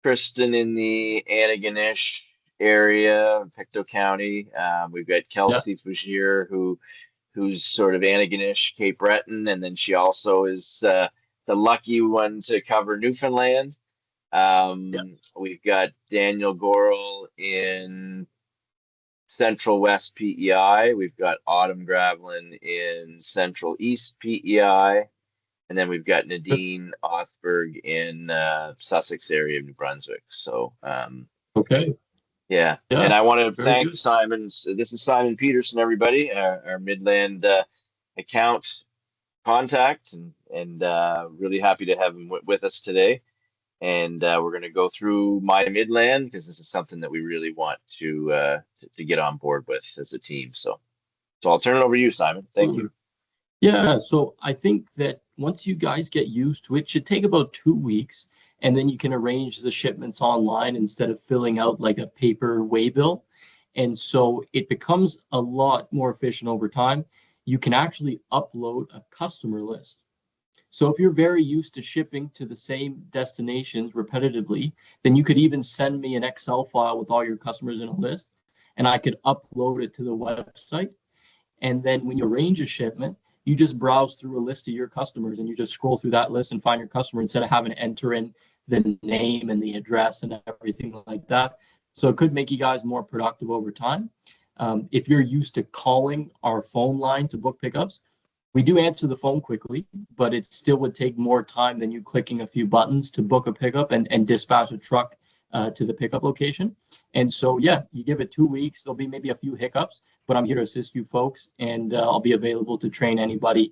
Kristen in the Antigonish area, Pictou County. We've got Yeah. Kelsey Fougier, who's sort of Antigonish, Cape Breton, and then she also is the lucky one to cover Newfoundland. Yeah. We've got Daniel Gorel in Central West PEI. We've got Autumn Gravelin in Central East PEI. And then we've got Nadine Othberg in Sussex area of New Brunswick. So, Okay. yeah. And Yeah. I want to Very thank good. Simon. This is Simon Peterson, everybody, our Midland account contact, and really happy to have him with us today. And we're going to go through My Midland because this is something that we really want to get on board with as a team. So I'll turn it over to you, Simon. Thank you. Yeah, so I think that once you guys get used to it, should take about 2 weeks, and then you can arrange the shipments online instead of filling out like a paper waybill. And so it becomes a lot more efficient over time. You can actually upload a customer list. So if you're very used to shipping to the same destinations repetitively, then you could even send me an Excel file with all your customers in a list, and I could upload it to the website. And then when you arrange a shipment, you just browse through a list of your customers and you just scroll through that list and find your customer instead of having to enter in the name and the address and everything like that. So it could make you guys more productive over time. If you're used to calling our phone line to book pickups, we do answer the phone quickly, but it still would take more time than you clicking a few buttons to book a pickup and dispatch a truck to the pickup location. And so, yeah, you give it 2 weeks, there'll be maybe a few hiccups, but I'm here to assist you folks, and I'll be available to train anybody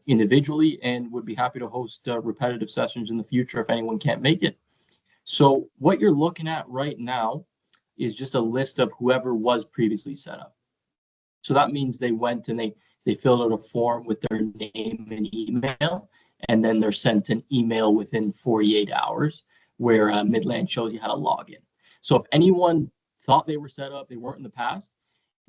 individually, and would be happy to host repetitive sessions in the future if anyone can't make it. So what you're looking at right now is just a list of whoever was previously set up. So that means they went and they filled out a form with their name and email, and then they're sent an email within 48 hours where Midland shows you how to log in. So if anyone thought they were set up, they weren't in the past,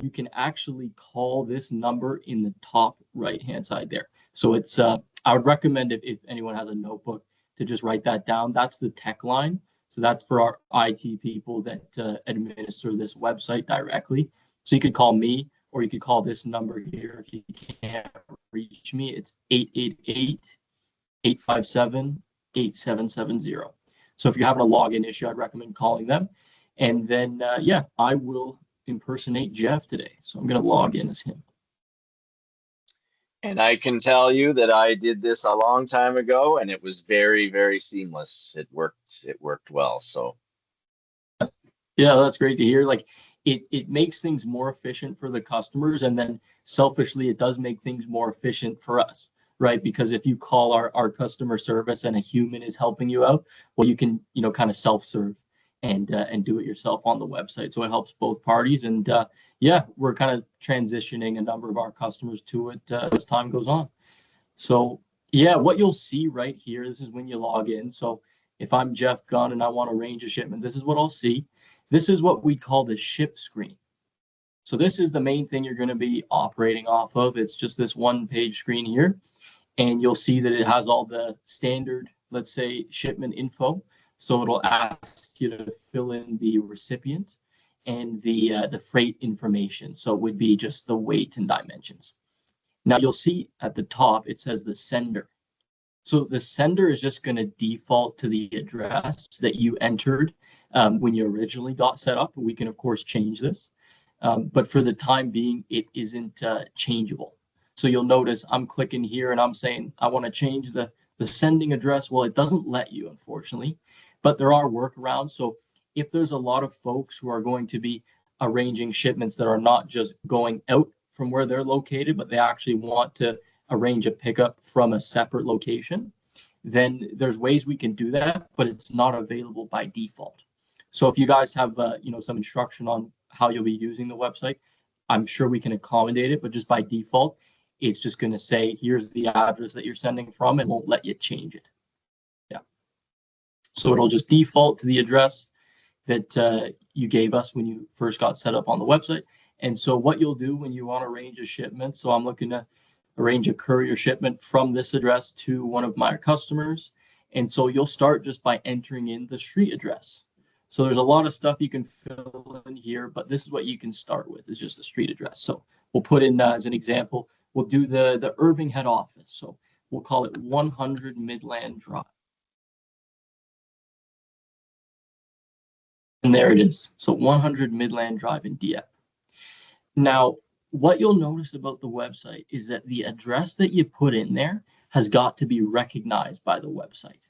you can actually call this number in the top right-hand side there. So it's, I would recommend if anyone has a notebook to just write that down. That's the tech line. So that's for our IT people that administer this website directly. So you could call me, or you could call this number here if you can't reach me. It's 888-857-8770. So if you're having a login issue, I'd recommend calling them. And then, yeah, I will impersonate Jeff today. So I'm going to log in as him. And I can tell you that I did this a long time ago, and it was very, very seamless. It worked. It worked well. So, yeah, that's great to hear. Like it makes things more efficient for the customers, and then selfishly, it does make things more efficient for us, right? Because if you call our customer service and a human is helping you out, well, you can kind of self-serve and do it yourself on the website. So it helps both parties. And yeah, we're kind of transitioning a number of our customers to it as time goes on. So yeah, what you'll see right here, this is when you log in. So if I'm Jeff Gunn and I want to arrange a shipment, this is what I'll see. This is what we call the ship screen. So this is the main thing you're going to be operating off of. It's just this one-page screen here, and you'll see that it has all the standard, let's say, shipment info. So it'll ask you to fill in the recipient and the freight information. So it would be just the weight and dimensions. Now you'll see at the top, it says the sender. So the sender is just going to default to the address that you entered when you originally got set up. We can, of course, change this. But for the time being, it isn't changeable. So you'll notice I'm clicking here and I'm saying I want to change the sending address. Well, it doesn't let you, unfortunately, but there are workarounds. So if there's a lot of folks who are going to be arranging shipments that are not just going out from where they're located, but they actually want to arrange a pickup from a separate location, then there's ways we can do that, but it's not available by default. So if you guys have some instruction on how you'll be using the website, I'm sure we can accommodate it, but just by default, it's just going to say, here's the address that you're sending from, and won't let you change it. Yeah. So it'll just default to the address that you gave us when you first got set up on the website. And so what you'll do when you want to arrange a shipment, so I'm looking to arrange a courier shipment from this address to one of my customers, And so you'll start just by entering in the street address. So there's a lot of stuff you can fill in here, but this is what you can start with, is just the street address. So we'll put in as an example, we'll do the Irving head office. So we'll call it 100 Midland Drive. And there it is. So 100 Midland Drive in Dieppe. Now, what you'll notice about the website is that the address that you put in there has got to be recognized by the website.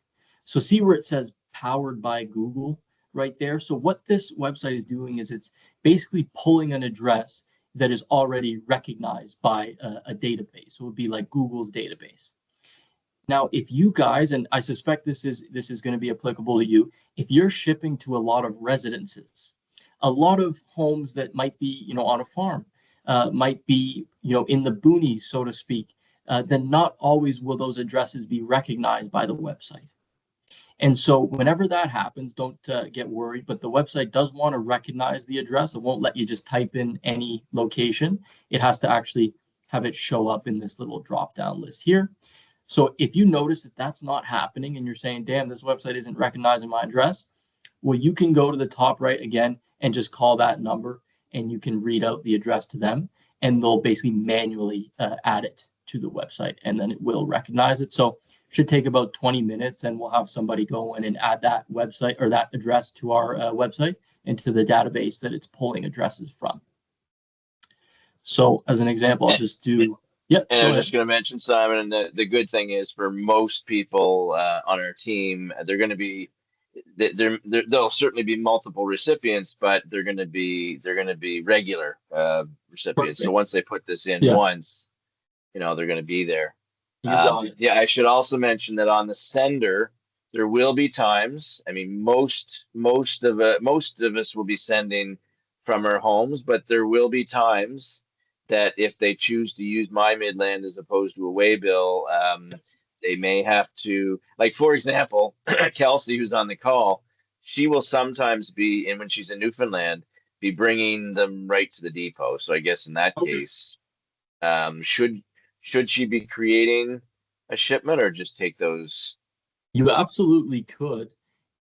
So see where it says powered by Google right there. So what this website is doing is it's basically pulling an address that is already recognized by a database. So it would be like Google's database. Now, if you guys, and I suspect this is going to be applicable to you, if you're shipping to a lot of residences, a lot of homes that might be, on a farm, might be, in the boonies, so to speak, then not always will those addresses be recognized by the website. And so whenever that happens, don't get worried, but the website does want to recognize the address. It won't let you just type in any location. It has to actually have it show up in this little drop-down list here. So if you notice that that's not happening and you're saying, damn, this website isn't recognizing my address, well, you can go to the top right again and just call that number and you can read out the address to them and they'll basically manually add it to the website and then it will recognize it. So it should take about 20 minutes and we'll have somebody go in and add that website or that address to our website into the database that it's pulling addresses from. So as an example, I'll just do... Yep. And I was just going to mention, Simon, and the good thing is for most people on our team, they're going to be, there'll certainly be multiple recipients, but they're going to be regular recipients. So once they put this in once, they're going to be there. Yeah, I should also mention that on the sender, there will be times. I mean, most of us will be sending from our homes, but there will be times that if they choose to use MyMidland as opposed to a waybill, they may have to, like, for example, Kelsey, who's on the call, she will sometimes be, and when she's in Newfoundland, be bringing them right to the depot. So I guess in that case, should she be creating a shipment or just take those? You absolutely could.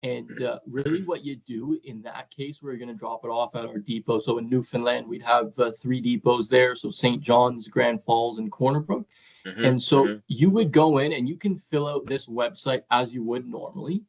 And really what you do in that case, we're going to drop it off at our depot. So in Newfoundland, we'd have 3 depots there. So St. John's, Grand Falls, and Corner Brook. And so you would go in and you can fill out this website as you would normally.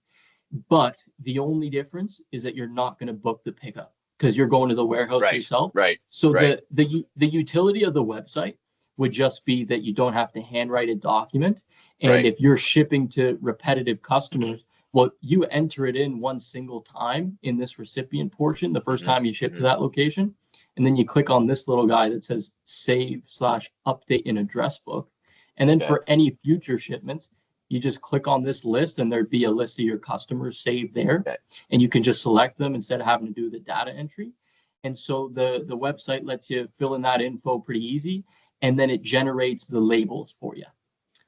But the only difference is that you're not going to book the pickup because you're going to the warehouse yourself. Right. So the utility of the website would just be that you don't have to handwrite a document. And if you're shipping to repetitive customers, well, you enter it in one single time in this recipient portion, the first time you ship to that location, and then you click on this little guy that says save/update in address book. And then for any future shipments, you just click on this list and there'd be a list of your customers saved there. And you can just select them instead of having to do the data entry. And so the website lets you fill in that info pretty easy. And then it generates the labels for you.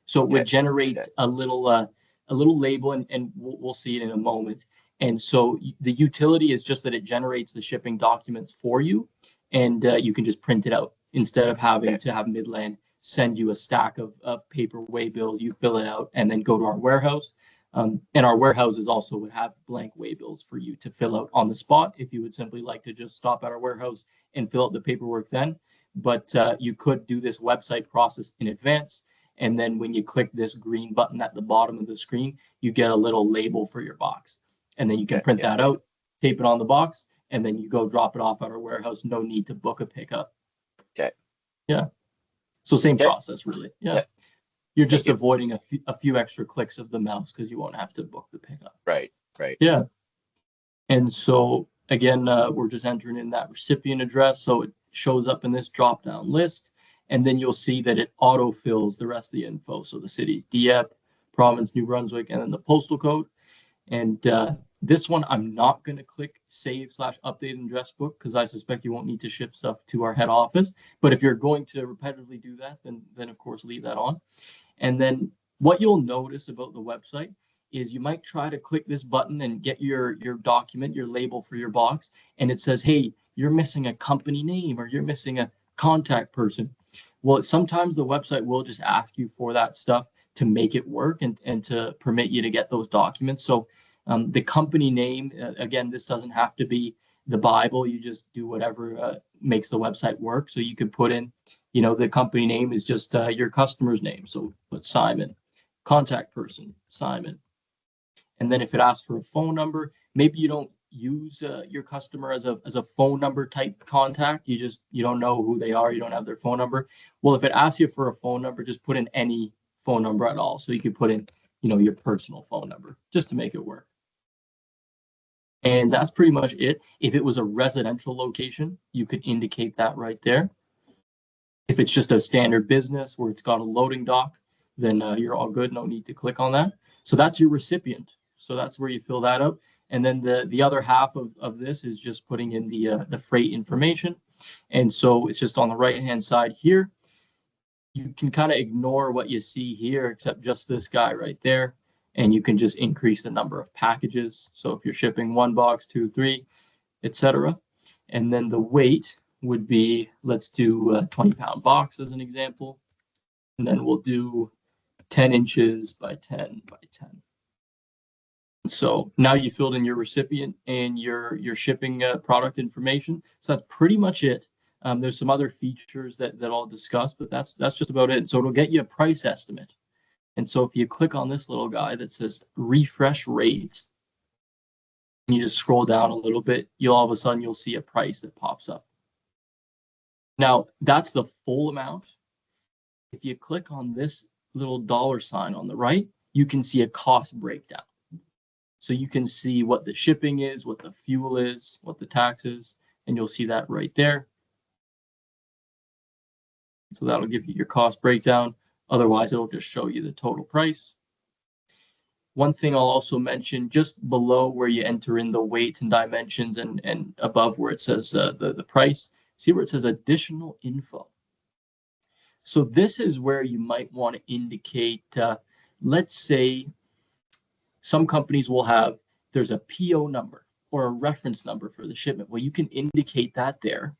So it would generate a little label, and we'll see it in a moment. And so the utility is just that it generates the shipping documents for you, and you can just print it out instead of having to have Midland send you a stack of paper waybills. You fill it out and then go to our warehouse. And our warehouses also would have blank waybills for you to fill out on the spot if you would simply like to just stop at our warehouse and fill out the paperwork then. But you could do this website process in advance. And then when you click this green button at the bottom of the screen, you get a little label for your box. And then you can print that out, tape it on the box, and then you go drop it off at our warehouse. No need to book a pickup. Okay. Yeah. So same process, really. Yeah. You're just avoiding a few extra clicks of the mouse because you won't have to book the pickup. Right. Yeah. And so, again, we're just entering in that recipient address. So it shows up in this drop-down list. And then you'll see that it auto-fills the rest of the info. So the city's Dieppe, province, New Brunswick, and then the postal code. And this one, I'm not going to click save/update in address book because I suspect you won't need to ship stuff to our head office. But if you're going to repetitively do that, then of course, leave that on. And then what you'll notice about the website is you might try to click this button and get your document, your label for your box. And it says, hey, you're missing a company name or you're missing a contact person. Well, sometimes the website will just ask you for that stuff to make it work and to permit you to get those documents. So the company name, again, this doesn't have to be the Bible. You just do whatever makes the website work. So you could put in, the company name is just your customer's name. So put Simon, contact person, Simon. And then if it asks for a phone number, maybe you don't use your customer as a phone number type contact. You don't know who they are. You don't have their phone number. Well, if it asks you for a phone number, just put in any phone number at all. So you could put in, your personal phone number just to make it work. And that's pretty much it. If it was a residential location, you could indicate that right there. If it's just a standard business where it's got a loading dock, then you're all good. No need to click on that. So that's your recipient. So that's where you fill that out. And then the other half of this is just putting in the freight information. And so it's just on the right-hand side here. You can kind of ignore what you see here, except just this guy right there. And you can just increase the number of packages. So if you're shipping 1 box, 2, 3, etc. And then the weight would be, let's do a 20-pound box as an example. And then we'll do 10 inches by 10 by 10. So now you filled in your recipient and your shipping product information. So that's pretty much it. There's some other features that I'll discuss, but that's just about it. So it'll get you a price estimate. And so if you click on this little guy that says refresh rates, and you just scroll down a little bit, all of a sudden you'll see a price that pops up. Now that's the full amount. If you click on this little $sign on the right, you can see a cost breakdown. So you can see what the shipping is, what the fuel is, what the tax is, and you'll see that right there. So that'll give you your cost breakdown. Otherwise, it'll just show you the total price. One thing I'll also mention, just below where you enter in the weight and dimensions and above where it says the price, see where it says additional info. So this is where you might want to indicate, let's say some companies will have, there's a PO number or a reference number for the shipment. Well, you can indicate that there.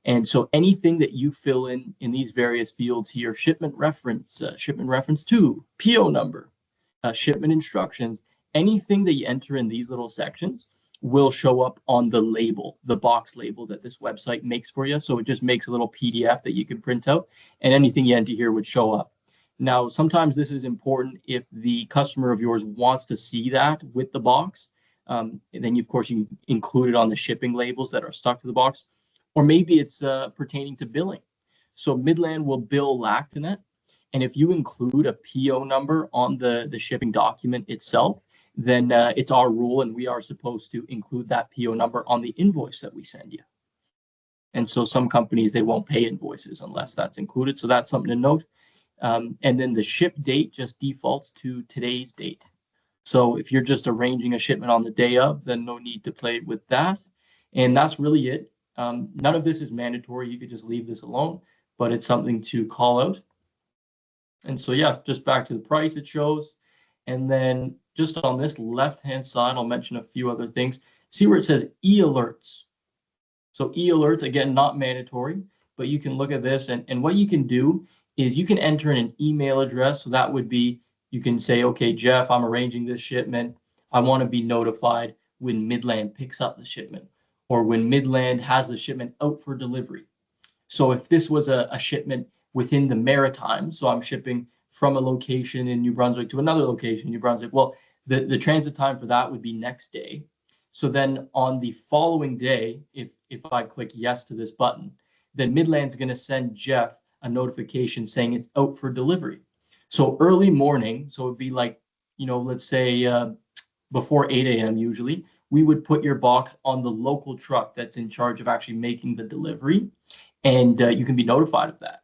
And so anything that you fill in these various fields here, shipment reference 2, PO number, shipment instructions, anything that you enter in these little sections will show up on the label, the box label that this website makes for you. So it just makes a little PDF that you can print out, and anything you enter here would show up. Now, sometimes this is important if the customer of yours wants to see that with the box. Then, of course, you include it on the shipping labels that are stuck to the box. Or maybe it's pertaining to billing. So Midland will bill Lactanet. And if you include a PO number on the shipping document itself, then it's our rule and we are supposed to include that PO number on the invoice that we send you. And so some companies, they won't pay invoices unless that's included. So that's something to note. And then the ship date just defaults to today's date. So if you're just arranging a shipment on the day of, then no need to play with that. And that's really it. None of this is mandatory. You could just leave this alone, but it's something to call out. And so, yeah, just back to the price it shows. And then just on this left-hand side, I'll mention a few other things. See where it says e-alerts. So e-alerts, again, not mandatory, but you can look at this. And what you can do is you can enter in an email address. So that would be, you can say, okay, Jeff, I'm arranging this shipment. I want to be notified when Midland picks up the shipment, or when Midland has the shipment out for delivery. So if this was a shipment within the Maritimes, so I'm shipping from a location in New Brunswick to another location in New Brunswick, well, the transit time for that would be next day. So then on the following day, if I click yes to this button, then Midland's going to send Jeff a notification saying it's out for delivery. So early morning, so it'd be like, let's say before 8 a.m. usually, we would put your box on the local truck that's in charge of actually making the delivery, and you can be notified of that.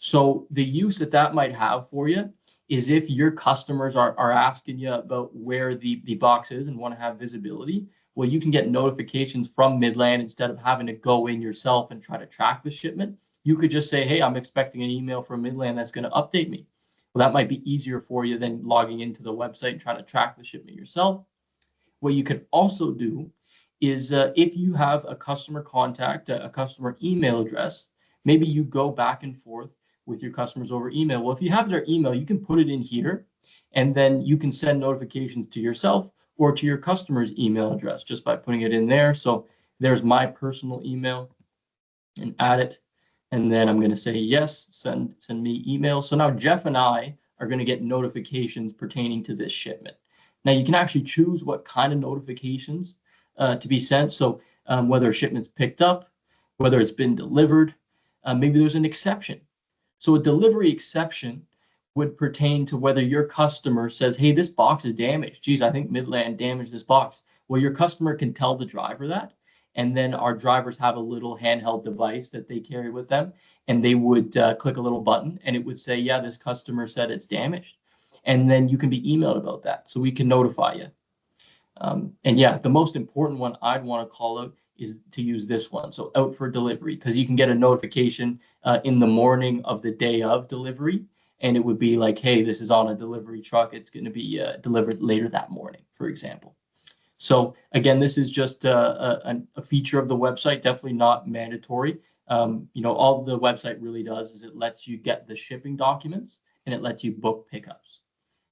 So the use that might have for you is if your customers are asking you about where the box is and want to have visibility, well, you can get notifications from Midland instead of having to go in yourself and try to track the shipment. You could just say, hey, I'm expecting an email from Midland that's going to update me. Well, that might be easier for you than logging into the website and trying to track the shipment yourself. What you could also do is if you have a customer contact, a customer email address, maybe you go back and forth with your customers over email. Well, if you have their email, you can put it in here And then you can send notifications to yourself or to your customer's email address just by putting it in there. So there's my personal email, and add it. And then I'm going to say, yes, send me email. So now Jeff and I are going to get notifications pertaining to this shipment. Now you can actually choose what kind of notifications to be sent. So whether a shipment's picked up, whether it's been delivered, maybe there's an exception. So a delivery exception would pertain to whether your customer says, hey, this box is damaged. Geez, I think Midland damaged this box. Well, your customer can tell the driver that. And then our drivers have a little handheld device that they carry with them. And they would click a little button and it would say, yeah, this customer said it's damaged. And then you can be emailed about that. So we can notify you. And yeah, the most important one I'd want to call out is to use this one. So out for delivery, because you can get a notification in the morning of the day of delivery. And it would be like, hey, this is on a delivery truck. It's going to be delivered later that morning, for example. So again, this is just a feature of the website, definitely not mandatory. All the website really does is it lets you get the shipping documents and it lets you book pickups.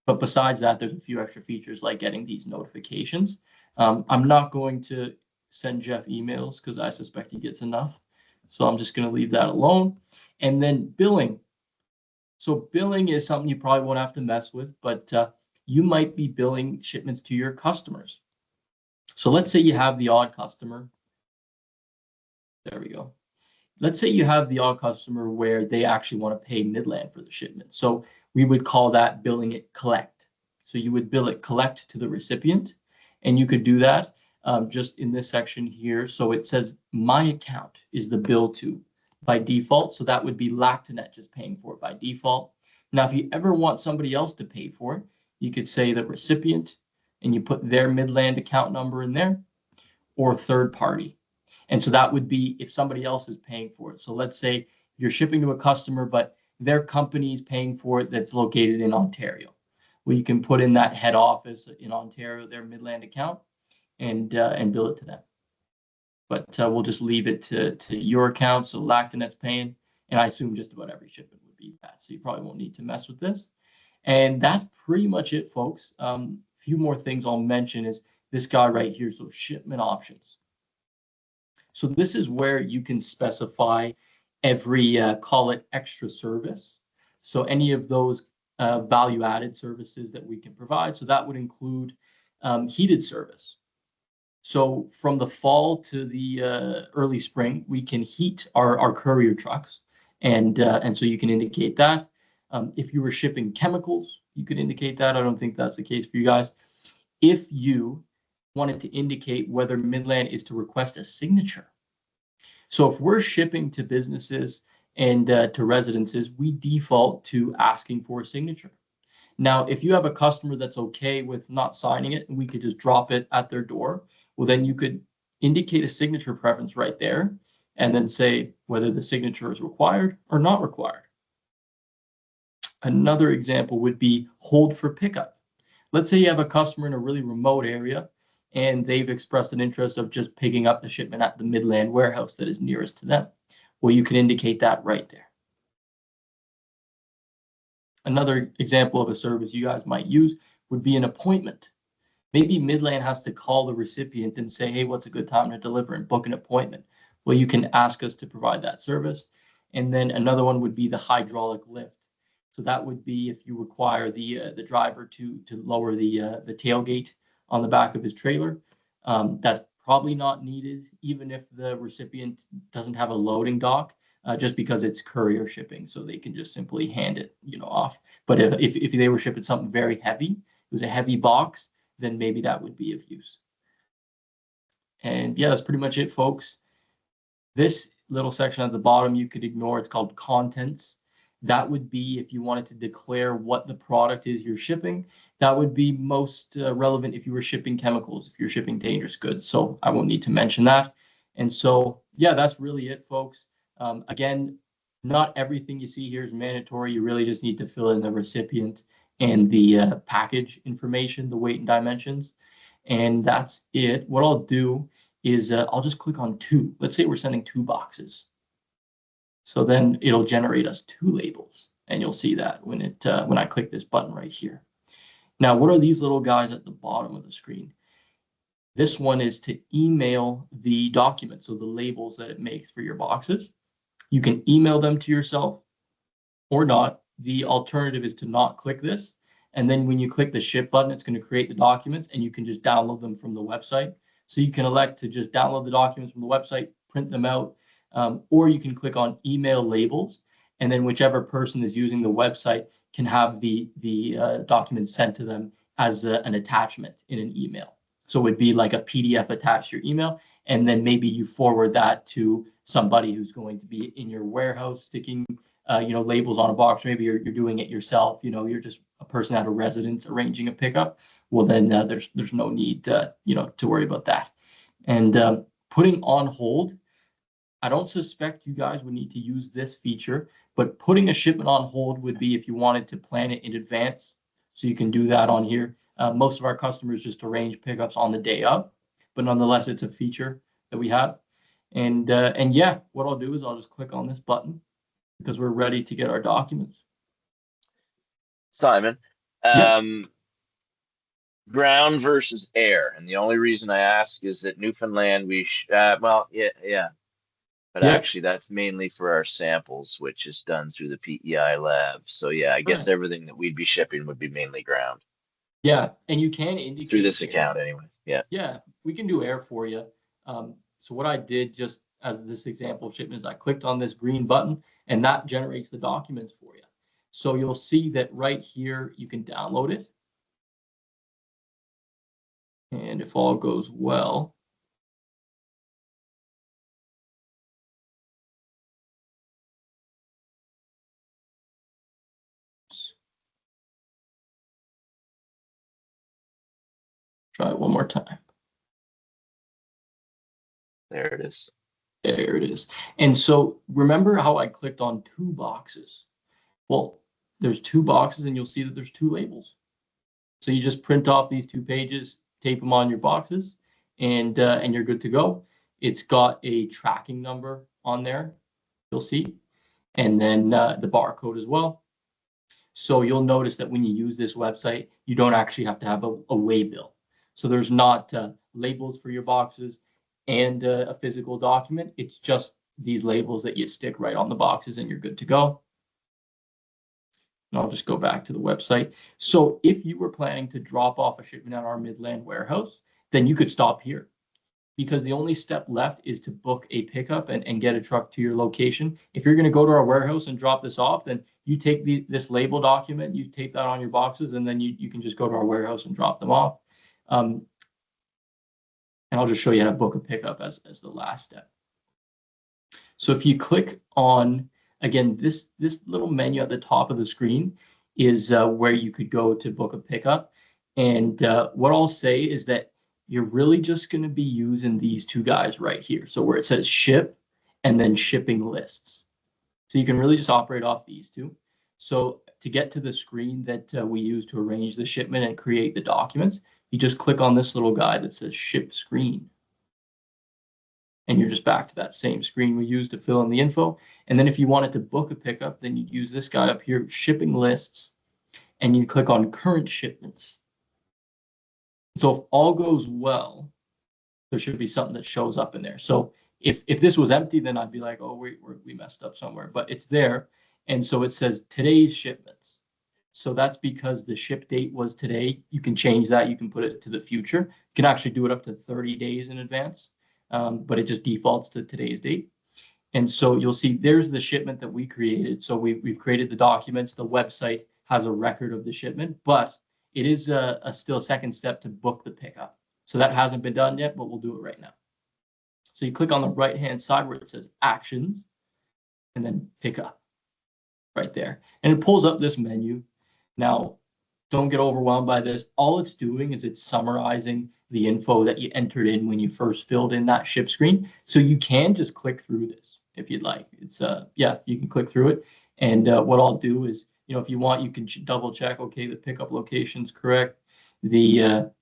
But besides that, there's a few extra features like getting these notifications. I'm not going to send Jeff emails because I suspect he gets enough. So I'm just going to leave that alone. And then billing. So billing is something you probably won't have to mess with, but you might be billing shipments to your customers. So let's say you have the odd customer. There we go. Let's say you have the odd customer where they actually want to pay Midland for the shipment. So we would call that billing it collect. So you would bill it collect to the recipient, and you could do that just in this section here. So it says my account is the bill to by default. So that would be Lactanet just paying for it by default. Now, if you ever want somebody else to pay for it, you could say the recipient and you put their Midland account number in there, or third party. And so that would be if somebody else is paying for it. So let's say you're shipping to a customer, but their company is paying for it that's located in Ontario. Well, you can put in that head office in Ontario, their Midland account, and bill it to them. But we'll just leave it to your account. So Lactanet's paying, and I assume just about every shipment would be that. So you probably won't need to mess with this. And that's pretty much it, folks. Few more things I'll mention is this guy right here. So shipment options. So this is where you can specify every, call it extra service. So any of those value added services that we can provide. So that would include heated service. So from the fall to the early spring, we can heat our courier trucks. And so you can indicate that. If you were shipping chemicals, you could indicate that. I don't think that's the case for you guys. If you wanted to indicate whether Midland is to request a signature. So if we're shipping to businesses and to residences, we default to asking for a signature. Now, if you have a customer that's okay with not signing it, and we could just drop it at their door, well, then you could indicate a signature preference right there and then say whether the signature is required or not required. Another example would be hold for pickup. Let's say you have a customer in a really remote area and they've expressed an interest of just picking up the shipment at the Midland warehouse that is nearest to them. Well, you can indicate that right there. Another example of a service you guys might use would be an appointment. Maybe Midland has to call the recipient and say, hey, what's a good time to deliver and book an appointment? Well, you can ask us to provide that service. And then another one would be the hydraulic lift. So that would be if you require the driver to lower the tailgate on the back of his trailer. That's probably not needed, even if the recipient doesn't have a loading dock, just because it's courier shipping, so they can just simply hand it, off. But if they were shipping something very heavy, it was a heavy box, then maybe that would be of use. And yeah, that's pretty much it, folks. This little section at the bottom you could ignore. It's called contents. That would be if you wanted to declare what the product is you're shipping. That would be most relevant if you were shipping chemicals, if you're shipping dangerous goods. So I won't need to mention that. And so, yeah, that's really it, folks. Again, not everything you see here is mandatory. You really just need to fill in the recipient and the package information, the weight and dimensions. And that's it. What I'll do is I'll just click on 2. Let's say we're sending 2 boxes. So then it'll generate us 2 labels, and you'll see that when I click this button right here. Now, what are these little guys at the bottom of the screen? This one is to email the document, so the labels that it makes for your boxes. You can email them to yourself or not. The alternative is to not click this. And then when you click the ship button, it's going to create the documents and you can just download them from the website. So you can elect to just download the documents from the website, print them out, or you can click on email labels. And then whichever person is using the website can have the documents sent to them as an attachment in an email. So it would be like a PDF attached to your email. And then maybe you forward that to somebody who's going to be in your warehouse sticking labels on a box. Maybe you're doing it yourself. You're just a person at a residence arranging a pickup. Well, then there's no need to worry about that. And putting on hold, I don't suspect you guys would need to use this feature, but putting a shipment on hold would be if you wanted to plan it in advance. So you can do that on here. Most of our customers just arrange pickups on the day of, but nonetheless, it's a feature that we have. And yeah, what I'll do is I'll just click on this button because we're ready to get our documents. Simon, Yeah. ground versus air, and the only reason I ask is that Newfoundland, but Yeah. actually that's mainly for our samples, which is done through the PEI lab. So yeah, I guess Right. everything that we'd be shipping would be mainly ground Yeah, and you can indicate through this air. account anyway. Yeah. Yeah, we can do air for you. So what I did just as this example of shipment is I clicked on this green button and that generates the documents for you. So you'll see that right here, you can download it. And if all goes well, try it one more time. There it is. There it is. And so remember how I clicked on two boxes? Well, there's two boxes and you'll see that there's two labels. So you just print off these two pages, tape them on your boxes, and you're good to go. It's got a tracking number on there, you'll see, and then the barcode as well. So you'll notice that when you use this website, you don't actually have to have a way bill. So there's not labels for your boxes and a physical document. It's just these labels that you stick right on the boxes and you're good to go. And I'll just go back to the website. So if you were planning to drop off a shipment at our Midland warehouse, then you could stop here because the only step left is to book a pickup and get a truck to your location. If you're going to go to our warehouse and drop this off, then you take this label document, you tape that on your boxes, and then you can just go to our warehouse and drop them off. And I'll just show you how to book a pickup as the last step. So if you click on, again, this little menu at the top of the screen is where you could go to book a pickup. And what I'll say is that you're really just going to be using these two guys right here. So where it says ship and then shipping lists. So you can really just operate off these two. So to get to the screen that we use to arrange the shipment and create the documents, you just click on this little guy that says ship screen. And you're just back to that same screen we used to fill in the info. And then if you wanted to book a pickup, then you'd use this guy up here, shipping lists, and you click on current shipments. So if all goes well, there should be something that shows up in there. So if this was empty, then I'd be like, oh, we messed up somewhere, but it's there. And so it says today's shipments. So that's because the ship date was today. You can change that. You can put it to the future. You can actually do it up to 30 days in advance. But it just defaults to today's date. And so you'll see there's the shipment that we created. So we've created the documents. The website has a record of the shipment, but it is still a second step to book the pickup. So that hasn't been done yet, but we'll do it right now. So you click on the right-hand side where it says actions and then pick up right there. And it pulls up this menu. Now, don't get overwhelmed by this. All it's doing is it's summarizing the info that you entered in when you first filled in that ship screen. So you can just click through this if you'd like. It's you can click through it. And what I'll do is, if you want, you can double check. Okay, the pickup location's correct. The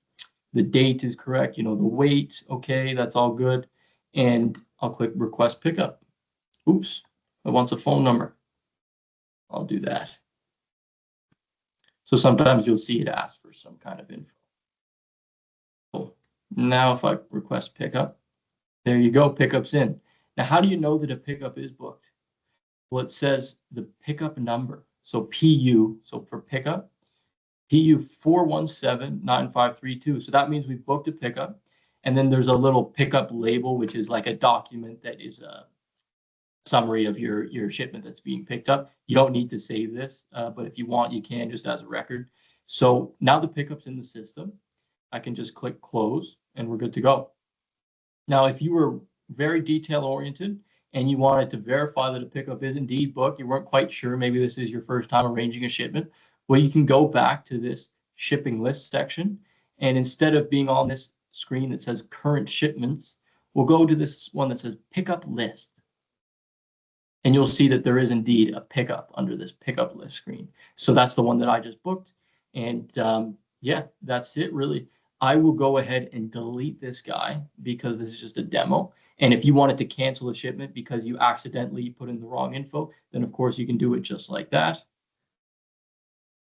date is correct. The weight. Okay, that's all good. And I'll click request pickup. Oops, it wants a phone number. I'll do that. So sometimes you'll see it ask for some kind of info. Cool. Now if I request pickup, there you go, pickup's in. Now, how do you know that a pickup is booked? Well, it says the pickup number. So PU, so for pickup, PU 4179532. So that means we booked a pickup. And then there's a little pickup label, which is like a document that is a summary of your shipment that's being picked up. You don't need to save this, but if you want, you can, just as a record. So now the pickup's in the system. I can just click close and we're good to go. Now, if you were very detail oriented and you wanted to verify that a pickup is indeed booked, you weren't quite sure, maybe this is your first time arranging a shipment, well, you can go back to this shipping list section. And instead of being on this screen that says current shipments, we'll go to this one that says pickup list. And you'll see that there is indeed a pickup under this pickup list screen. So that's the one that I just booked. And yeah, that's it really. I will go ahead and delete this guy because this is just a demo. And if you wanted to cancel a shipment because you accidentally put in the wrong info, then of course you can do it just like that.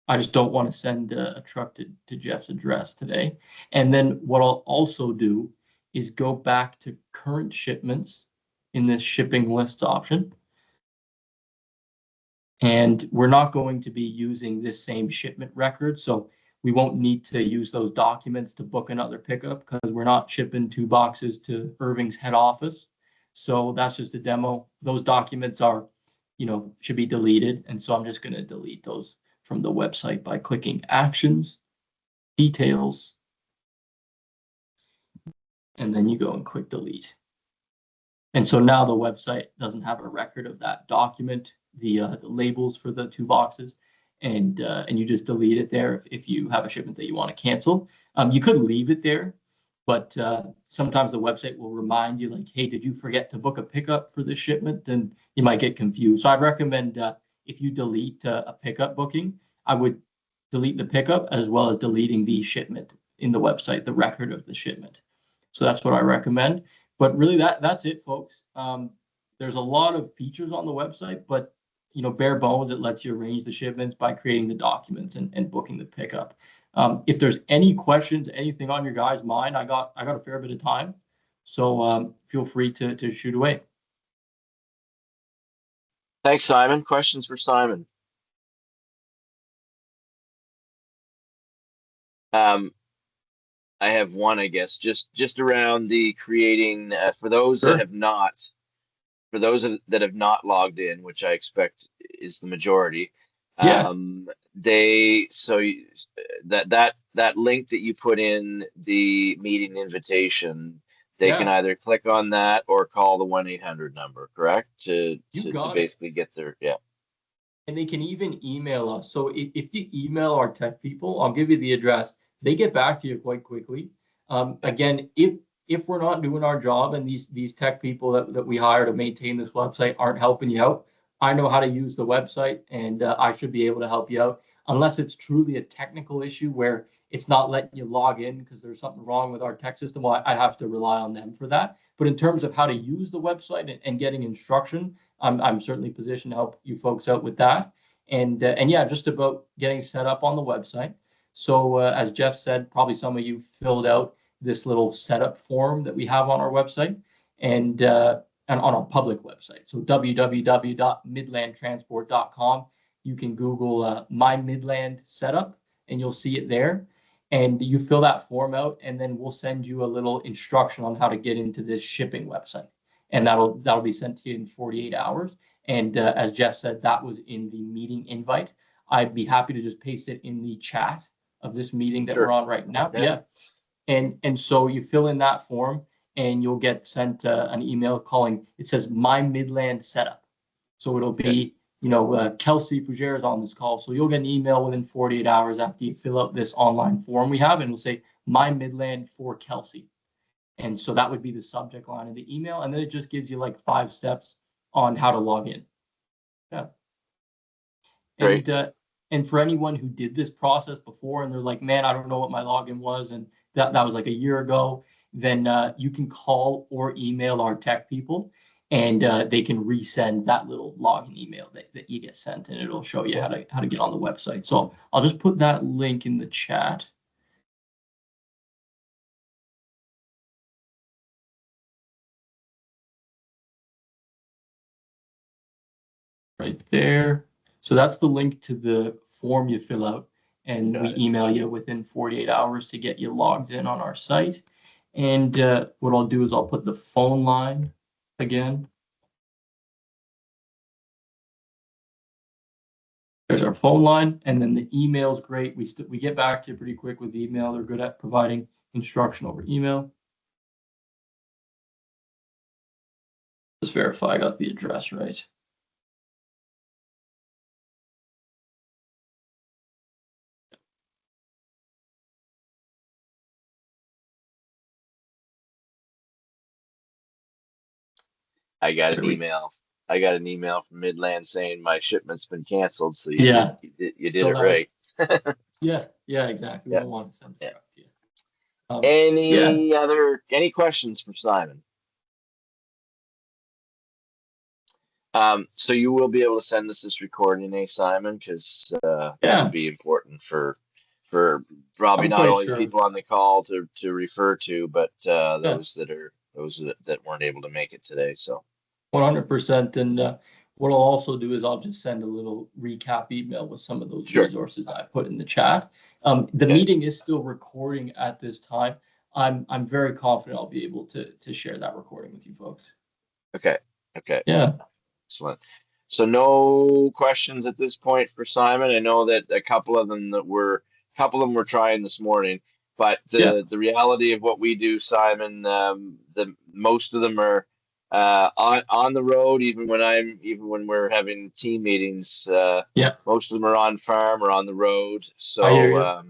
I just don't want to send a truck to Jeff's address today. And then what I'll also do is go back to current shipments in this shipping list option. And we're not going to be using this same shipment record. So we won't need to use those documents to book another pickup because we're not shipping 2 boxes to Irving's head office. So that's just a demo. Those documents are, should be deleted. And so I'm just going to delete those from the website by clicking Actions, Details, and then you go and click Delete. And so now the website doesn't have a record of that document, the labels for the 2 boxes, and you just delete it there if you have a shipment that you want to cancel. You could leave it there, but sometimes the website will remind you like, hey, did you forget to book a pickup for this shipment? And you might get confused. So I'd recommend if you delete a pickup booking, I would delete the pickup as well as deleting the shipment in the website, the record of the shipment. So that's what I recommend. But really, that's it, folks. There's a lot of features on the website, but bare bones, it lets you arrange the shipments by creating the documents and booking the pickup. If there's any questions, anything on your guys' mind, I got a fair bit of time, so feel free to shoot away. Thanks, Simon. Questions for Simon? I have one, I guess, just around the creating for those Sure. that have not, that have not logged in, which I expect is the majority. Yeah. That link that you put in the meeting invitation, they can Yeah. either click on that or call the 1-800 number, correct? To got it. basically get their, yeah. And they can even email us. So if you email our tech people, I'll give you the address. They get back to you quite quickly. Again, if we're not doing our job and these tech people that we hire to maintain this website aren't helping you out, I know how to use the website and I should be able to help you out. Unless it's truly a technical issue where it's not letting you log in because there's something wrong with our tech system, well, I'd have to rely on them for that. But in terms of how to use the website and getting instruction, I'm certainly positioned to help you folks out with that. And yeah, just about getting set up on the website. So as Jeff said, probably some of you filled out this little setup form that we have on our website and on our public website. So www.midlandtransport.com. You can Google MyMidland setup and you'll see it there. And you fill that form out and then we'll send you a little instruction on how to get into this shipping website. And that'll be sent to you in 48 hours. And as Jeff said, that was in the meeting invite. I'd be happy to just paste it in the chat of this meeting that we're on right now. Yeah. And so you fill in that form and you'll get sent an email calling, it says MyMidland setup. So it'll be, Kelsey Fougere is on this call. So you'll get an email within 48 hours after you fill out this online form we have, and it'll say MyMidland for Kelsey. And so that would be the subject line of the email. And then it just gives you like 5 steps on how to log in. Yeah. Great. And for anyone who did this process before and they're like, man, I don't know what my login was, and that was like a year ago, then you can call or email our tech people and they can resend that little login email that you get sent, and it'll show you how to get on the website. So I'll just put that link in the chat. Right there. So that's the link to the form you fill out, and we email you within 48 hours to get you logged in on our site. And what I'll do is I'll put the phone line again. There's our phone line, and then the email is great. We get back to you pretty quick with email. They're good at providing instruction over email. Just verify I got the address right. I got an email. I got an email from Midland saying my shipment's been canceled. So you Yeah, you did it right. yeah, exactly. Yeah. We'll want to send it back to you. Any questions for Simon? So you will be able to send us this recording, Simon, because that would be important for probably not only people on the call to refer to, but those that weren't able to make it today. So 100%. And what I'll also do is I'll just send a little recap email with some of those resources I put in the chat. The meeting is still recording at this time. I'm very confident I'll be able to share that recording with you folks. Okay. Yeah. Excellent. So no questions at this point for Simon. I know that a couple of them were trying this morning, but the reality of what we do, Simon, the most of them are on the road. Even when we're having team meetings, most of them are on farm or on the road. So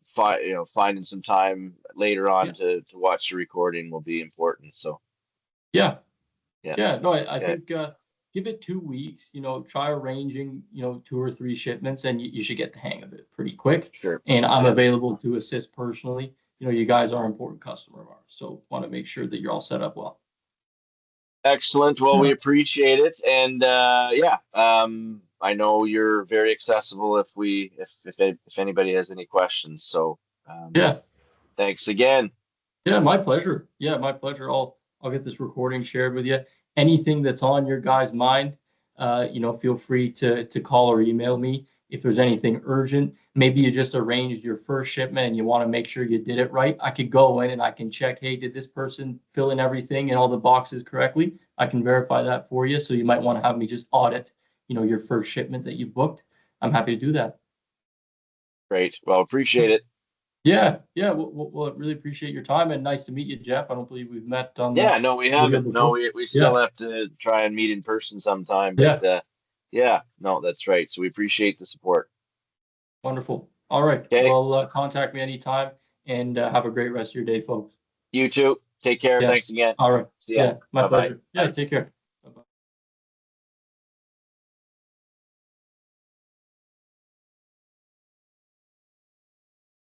finding some time later on to watch the recording will be important. So no, I think give it 2 weeks, try arranging, 2 or 3 shipments, and you should get the hang of it pretty quick. Sure. And I'm available to assist personally. You guys are an important customer of ours, so want to make sure that you're all set up well. Excellent. Well, we appreciate it. And I know you're very accessible if anybody has any questions. So thanks again. Yeah, my pleasure. My pleasure. I'll get this recording shared with you. Anything that's on your guys' mind, feel free to call or email me. If there's anything urgent, maybe you just arranged your first shipment and you want to make sure you did it right. I could go in and I can check, hey, did this person fill in everything and all the boxes correctly? I can verify that for you. So you might want to have me just audit, your first shipment that you've booked. I'm happy to do that. Great. Well, appreciate it. Yeah. Well, really appreciate your time, and nice to meet you, Jeff. I don't believe we've met on. No, we haven't. No, we still have to try and meet in person sometime. But no, that's right. So we appreciate the support. Wonderful. All right. Okay. Well, contact me anytime, and have a great rest of your day, folks. You too. Take care. Thanks again. All right. See ya. My pleasure. Yeah, take care.